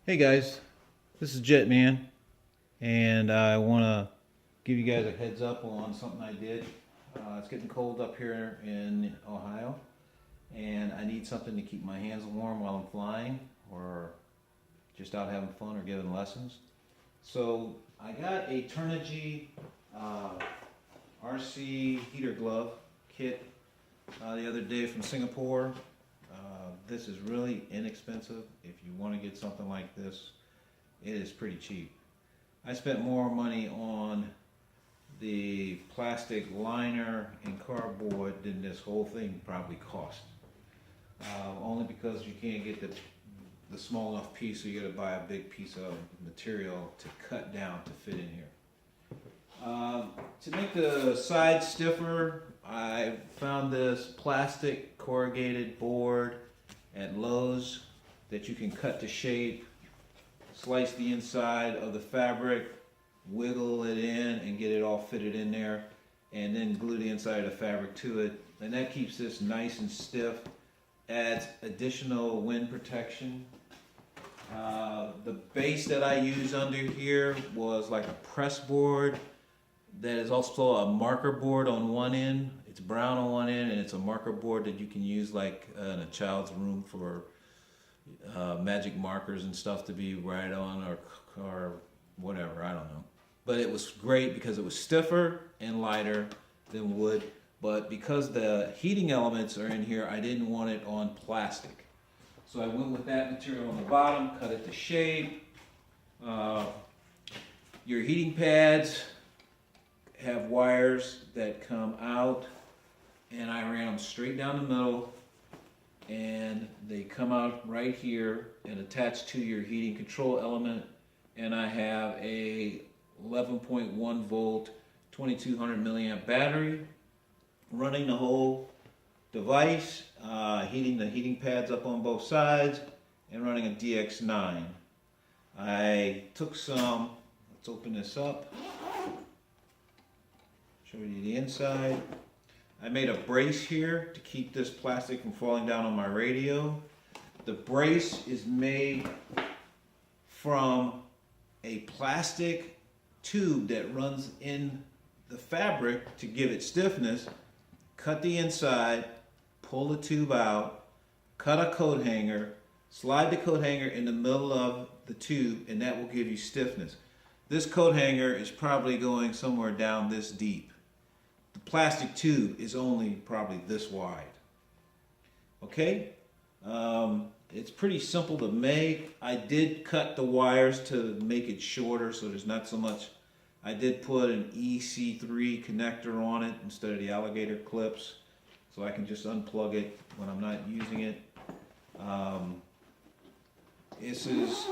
Hey guys, this is Jetman, and I want to give you guys a heads up on something I did. It's getting cold up here in Ohio, and I need something to keep my hands warm while I'm flying or just out having fun or giving lessons. So I got a Turnigy uh, RC heater glove kit the other day from Singapore. This is really inexpensive. If you want to get something like this, it is pretty cheap. I spent more money on the plastic liner and cardboard than this whole thing probably cost. Only because you can't get the small enough piece, so you got to buy a big piece of material to cut down to fit in here. To make the sides stiffer, I found this plastic corrugated board at Lowe's that you can cut to shape, slice the inside of the fabric, wiggle it in and get it all fitted in there, and then glue the inside of the fabric to it. And that keeps this nice and stiff, adds additional wind protection. The base that I use under here was like a press board that is also a marker board on one end. It's brown on one end, and it's a marker board that you can use like in a child's room for magic markers and stuff to be right on, or whatever, I don't know. But it was great because it was stiffer and lighter than wood. But because the heating elements are in here, I didn't want it on plastic. So I went with that material on the bottom, cut it to shape. Your heating pads have wires that come out, and I ran them straight down the middle, and they come out right here and attach to your heating control element. And I have a 11.1 volt 2200 milliamp battery running the whole device, heating the heating pads up on both sides, and running a DX9. I took some, let's open this up, show you the inside. I made a brace here to keep this plastic from falling down on my radio. The brace is made from a plastic tube that runs in the fabric to give it stiffness. Cut the inside, pull the tube out, cut a coat hanger, slide the coat hanger in the middle of the tube, and that will give you stiffness. This coat hanger is probably going somewhere down this deep. The plastic tube is only probably this wide. Okay? It's pretty simple to make. I did cut the wires to make it shorter so there's not so much. I did put an EC3 connector on it instead of the alligator clips, so I can just unplug it when I'm not using it. This is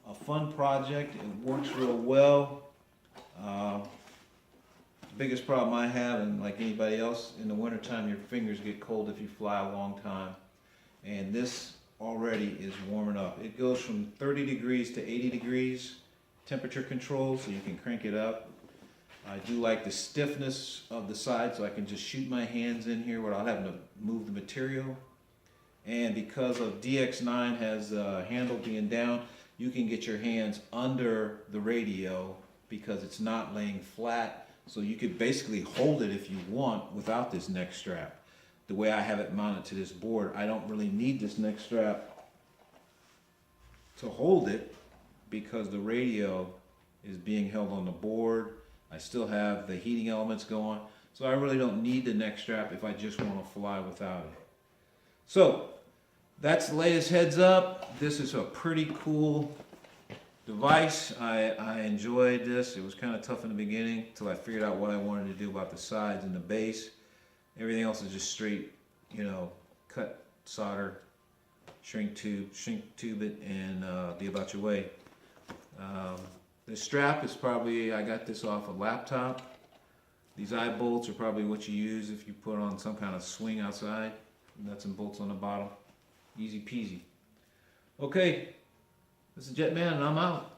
a fun project. It works real well. The biggest problem I have, and like anybody else, in the wintertime your fingers get cold if you fly a long time. And this already is warming up. It goes from 30 degrees to 80 degrees temperature control, so you can crank it up. I do like the stiffness of the side, so I can just shoot my hands in here without having to move the material. And because of DX9 has the handle being down, you can get your hands under the radio because it's not laying flat. So you could basically hold it if you want without this neck strap. The way I have it mounted to this board, I don't really need this neck strap to hold it because the radio is being held on the board. I still have the heating elements going, so I really don't need the neck strap if I just want to fly without it. So that's the latest heads up. This is a pretty cool device. I enjoyed this. It was kind of tough in the beginning until I figured out what I wanted to do about the sides and the base. Everything else is just straight, cut, solder, shrink tube it, and be about your way. The strap is probably, I got this off a laptop. These eye bolts are probably what you use if you put on some kind of swing outside. Nuts and bolts on the bottom. Easy peasy. Okay, this is Jetman and I'm out.